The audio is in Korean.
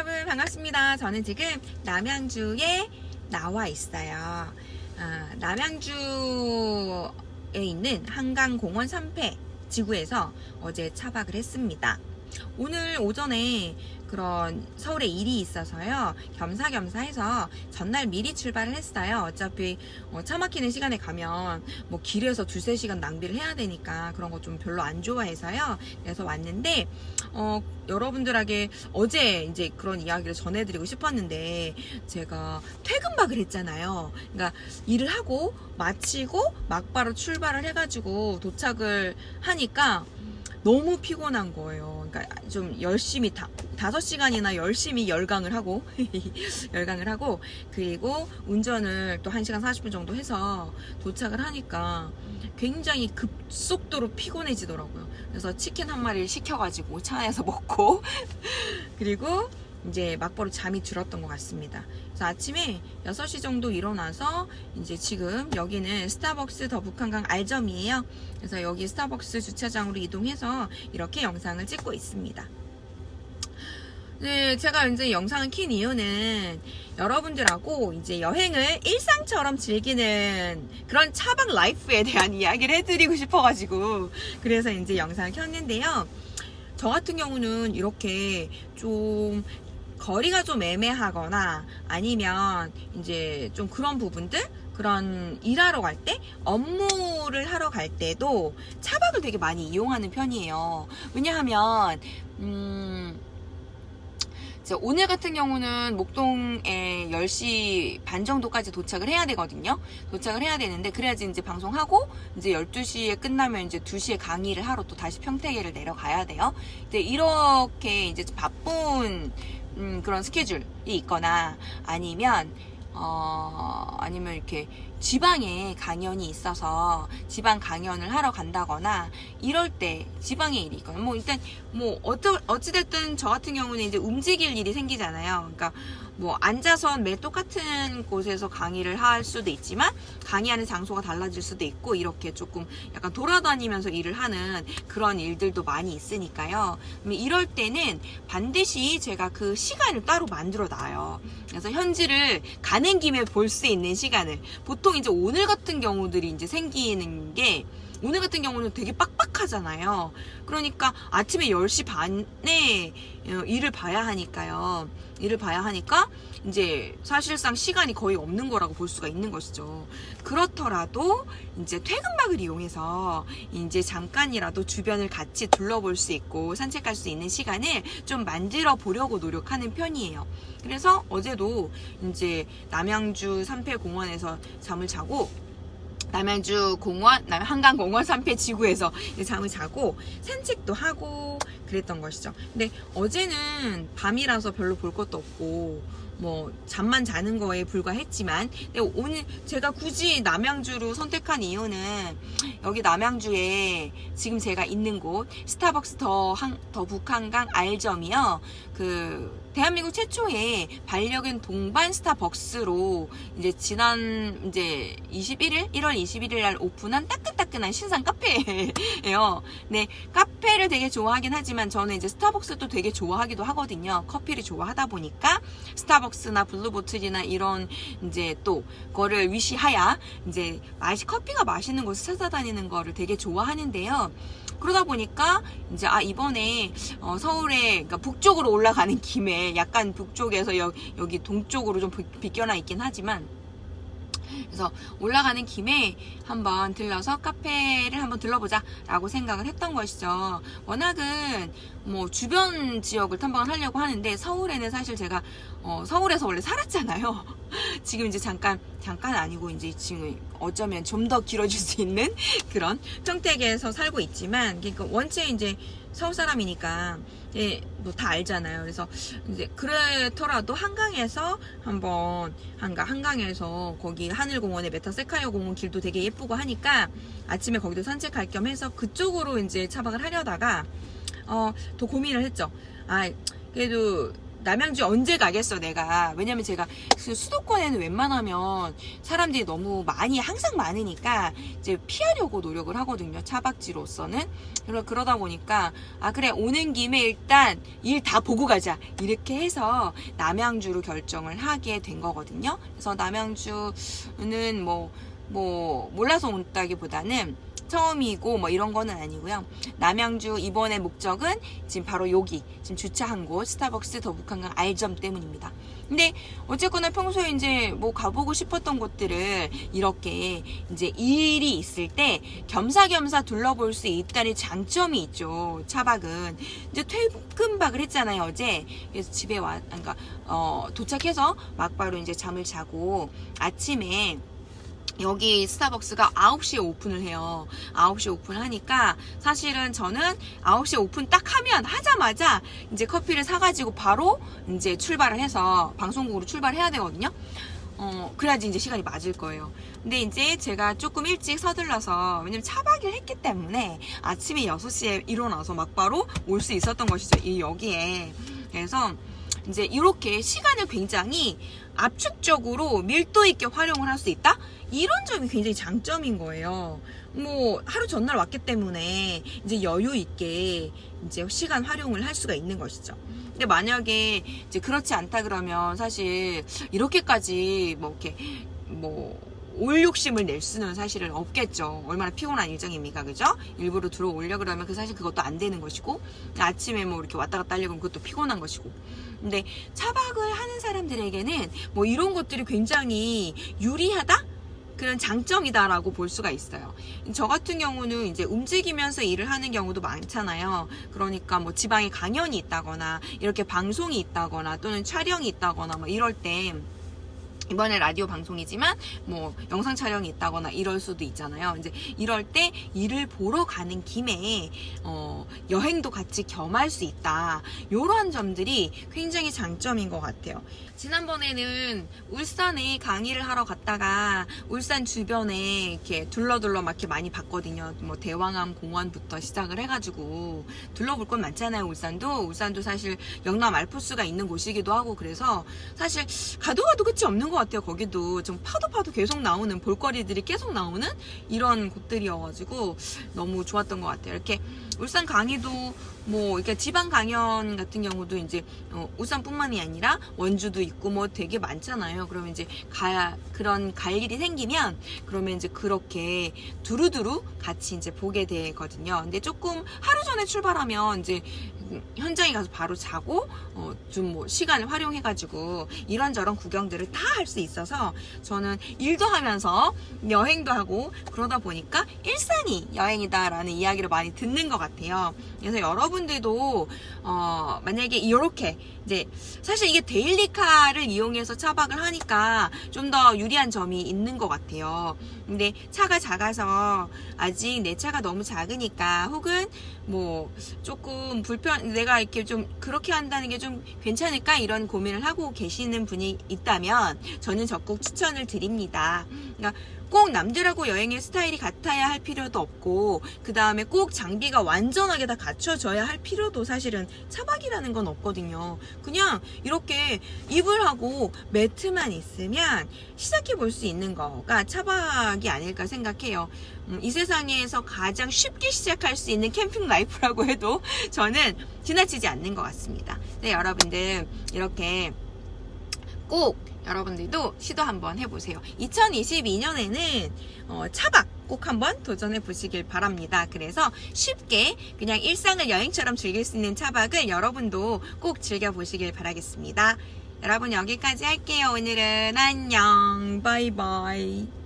여러분 반갑습니다. 저는 지금 남양주에 나와 있어요. 남양주에 있는 한강공원 3회 지구에서 어제 차박을 했습니다. 오늘 오전에 그런 서울에 일이 있어서요, 겸사겸사 해서 전날 미리 출발을 했어요. 어차피 차 막히는 시간에 가면 뭐 길에서 2-3시간 낭비를 해야 되니까 그런 거 좀 별로 안 좋아해서요. 그래서 왔는데 여러분들에게 어제 이제 그런 이야기를 전해드리고 싶었는데, 제가 퇴근박을 했잖아요. 그러니까 일을 하고 마치고 막바로 출발을 해가지고 도착을 하니까 너무 피곤한 거예요. 그러니까 좀 열심히 5시간이나 열심히 열강을 하고 열강을 하고, 그리고 운전을 또 1시간 40분 정도 해서 도착을 하니까 굉장히 급속도로 피곤해지더라고요. 그래서 치킨 한 마리를 시켜가지고 차 안에서 먹고 그리고 이제 막바로 잠이 들었던 것 같습니다. 그래서 아침에 6시 정도 일어나서 이제 지금 여기는 스타벅스 더 북한강 알점이에요. 그래서 여기 스타벅스 주차장으로 이동해서 이렇게 영상을 찍고 있습니다. 네, 제가 이제 영상을 킨 이유는 여러분들하고 이제 여행을 일상처럼 즐기는 그런 차박 라이프에 대한 이야기를 해드리고 싶어가지고 그래서 이제 영상을 켰는데요. 저 같은 경우는 이렇게 좀 거리가 좀 애매하거나 아니면 이제 좀 그런 부분들, 그런 일하러 갈 때, 업무를 하러 갈 때도 차박을 되게 많이 이용하는 편이에요. 왜냐하면 오늘 같은 경우는 목동에 10시 반 정도까지 도착을 해야 되거든요. 도착을 해야 되는데, 그래야지 이제 방송하고, 이제 12시에 끝나면 이제 2시에 강의를 하러 또 다시 평택에를 내려가야 돼요. 근데 이렇게 이제 바쁜 그런 스케줄이 있거나 아니면 이렇게 지방에 강연이 있어서 지방 강연을 하러 간다거나 이럴 때 지방에 일이 있거나 일단 어찌됐든 저 같은 경우는 이제 움직일 일이 생기잖아요. 그러니까 앉아서 매일 똑같은 곳에서 강의를 할 수도 있지만 강의하는 장소가 달라질 수도 있고, 이렇게 조금 약간 돌아다니면서 일을 하는 그런 일들도 많이 있으니까요. 이럴 때는 반드시 제가 그 시간을 따로 만들어 놔요. 그래서 현지를 가는 김에 볼 수 있는 시간을, 보통 이제 오늘 같은 경우들이 이제 생기는 게, 오늘 같은 경우는 되게 빡빡하잖아요. 그러니까 아침에 10시 반에 일을 봐야 하니까요. 일을 봐야 하니까 이제 사실상 시간이 거의 없는 거라고 볼 수가 있는 것이죠. 그렇더라도 이제 퇴근박을 이용해서 이제 잠깐이라도 주변을 같이 둘러볼 수 있고 산책할 수 있는 시간을 좀 만들어 보려고 노력하는 편이에요. 그래서 어제도 이제 남양주 3회 공원에서 잠을 자고, 남양주 공원, 한강공원 3회 지구에서 잠을 자고 산책도 하고 그랬던 것이죠. 근데 어제는 밤이라서 별로 볼 것도 없고 잠만 자는 거에 불과했지만, 근데 오늘 제가 굳이 남양주로 선택한 이유는 여기 남양주에 지금 제가 있는 곳 스타벅스 더 북한강 알점이요. 대한민국 최초의 반려견 동반 스타벅스로 이제 지난 1월 21일 날 오픈한 따끈따끈한 신상 카페예요. 네, 카페를 되게 좋아하긴 하지만 저는 이제 스타벅스도 되게 좋아하기도 하거든요. 커피를 좋아하다 보니까 스타벅스나 블루보틀이나 이런 이제 또 거를 위시하야 이제 커피가 맛있는 곳을 찾아다니는 거를 되게 좋아하는데요. 그러다 보니까 이제 이번에 서울에, 그러니까 북쪽으로 올라가는 김에, 약간 북쪽에서 여기 동쪽으로 좀 비껴나 있긴 하지만, 그래서 올라가는 김에 한번 들러서 카페를 한번 들러보자 라고 생각을 했던 것이죠. 워낙은 주변 지역을 탐방을 하려고 하는데, 서울에는 사실 제가 서울에서 원래 살았잖아요. 지금 이제 잠깐 아니고 이제 지금 어쩌면 좀 더 길어질 수 있는 그런 평택에서 살고 있지만, 그러니까 원체 이제 서울 사람이니까 다 알잖아요. 그래서 이제 그렇더라도 한강에서 한강에서 거기 하늘공원에 메타세카이어 공원 길도 되게 예쁘고 하니까 아침에 거기도 산책할 겸 해서 그쪽으로 이제 차박을 하려다가 더 고민을 했죠. 그래도 남양주 언제 가겠어 내가. 왜냐면 제가 수도권에는 웬만하면 사람들이 너무 많이 항상 많으니까 이제 피하려고 노력을 하거든요. 차박지로서는. 그러다 보니까 그래 오는 김에 일단 일 다 보고 가자 이렇게 해서 남양주로 결정을 하게 된 거거든요. 그래서 남양주는 뭐 몰라서 온다기보다는 처음이고 뭐 이런 거는 아니고요. 남양주 이번의 목적은 지금 바로 여기 지금 주차한 곳 스타벅스 더북한강 R점 때문입니다. 근데 어쨌거나 평소에 이제 뭐 가보고 싶었던 곳들을 이렇게 이제 일이 있을 때 겸사겸사 둘러볼 수 있다는 장점이 있죠. 차박은 이제 퇴근박을 했잖아요 어제. 그래서 집에 그러니까 도착해서 막바로 이제 잠을 자고 아침에 여기 스타벅스가 9시에 오픈을 해요. 9시에 오픈을 하니까 사실은 저는 9시에 오픈 딱 하자마자 이제 커피를 사가지고 바로 이제 출발을 해서 방송국으로 출발해야 되거든요. 그래야지 이제 시간이 맞을 거예요. 근데 이제 제가 조금 일찍 서둘러서, 왜냐면 차박을 했기 때문에 아침에 6시에 일어나서 막바로 올 수 있었던 것이죠. 여기에. 그래서 이제 이렇게 시간을 굉장히 압축적으로 밀도 있게 활용을 할 수 있다? 이런 점이 굉장히 장점인 거예요. 뭐 하루 전날 왔기 때문에 이제 여유 있게 이제 시간 활용을 할 수가 있는 것이죠. 근데 만약에 이제 그렇지 않다 그러면 사실 이렇게까지 올 욕심을 낼 수는 사실은 없겠죠. 얼마나 피곤한 일정입니까, 그죠? 일부러 들어오려 그러면 사실 그것도 안 되는 것이고, 아침에 뭐 이렇게 왔다 갔다 하려고 하면 그것도 피곤한 것이고. 근데 차박을 하는 사람들에게는 뭐 이런 것들이 굉장히 유리하다? 그런 장점이다라고 볼 수가 있어요. 저 같은 경우는 이제 움직이면서 일을 하는 경우도 많잖아요. 그러니까 뭐 지방에 강연이 있다거나, 이렇게 방송이 있다거나, 또는 촬영이 있다거나, 뭐 이럴 때, 이번에 라디오 방송이지만 뭐 영상 촬영이 있다거나 이럴 수도 있잖아요. 이제 이럴 때 일을 보러 가는 김에 여행도 같이 겸할 수 있다. 요런 점들이 굉장히 장점인 것 같아요. 지난번에는 울산에 강의를 하러 갔다가 울산 주변에 이렇게 둘러둘러 막 이렇게 많이 봤거든요. 뭐 대왕암 공원부터 시작을 해가지고 둘러볼 건 많잖아요. 울산도 사실 영남 알프스가 있는 곳이기도 하고, 그래서 사실 가도 끝이 없는 것 같아요. 거기도 좀 파도 계속 나오는 볼거리들이 계속 나오는 이런 곳들이어가지고 너무 좋았던 것 같아요. 이렇게 울산 강의도 뭐 이렇게 지방 강연 같은 경우도 이제 울산뿐만이 아니라 원주도 있고 뭐 되게 많잖아요. 그러면 이제 그런 갈 일이 생기면 그러면 이제 그렇게 두루두루 같이 이제 보게 되거든요. 근데 조금 하루 전에 출발하면 이제 현장에 가서 바로 자고 좀 뭐 시간을 활용해가지고 이런저런 구경들을 다 할 수 있어서 저는 일도 하면서 여행도 하고 그러다 보니까 일상이 여행이다라는 이야기를 많이 듣는 것 같아요. 그래서 여러분들도 만약에 이렇게 이제 사실 이게 데일리카를 이용해서 차박을 하니까 좀 더 유리한 점이 있는 것 같아요. 근데 차가 작아서 아직 내 차가 너무 작으니까, 혹은 뭐 조금 내가 이렇게 좀 그렇게 한다는 게 좀 괜찮을까 이런 고민을 하고 계시는 분이 있다면 저는 적극 추천을 드립니다. 그러니까 꼭 남들하고 여행의 스타일이 같아야 할 필요도 없고, 그 다음에 꼭 장비가 완전하게 다 갖춰져야 할 필요도 사실은 차박이라는 건 없거든요. 그냥 이렇게 이불하고 매트만 있으면 시작해 볼 수 있는 거가 차박이 아닐까 생각해요. 이 세상에서 가장 쉽게 시작할 수 있는 캠핑 라이프라고 해도 저는 지나치지 않는 것 같습니다. 네, 여러분들 이렇게 꼭 여러분들도 시도 한번 해보세요. 2022년에는 차박 꼭 한번 도전해 보시길 바랍니다. 그래서 쉽게 그냥 일상을 여행처럼 즐길 수 있는 차박을 여러분도 꼭 즐겨보시길 바라겠습니다. 여러분 여기까지 할게요. 오늘은 안녕. 바이바이.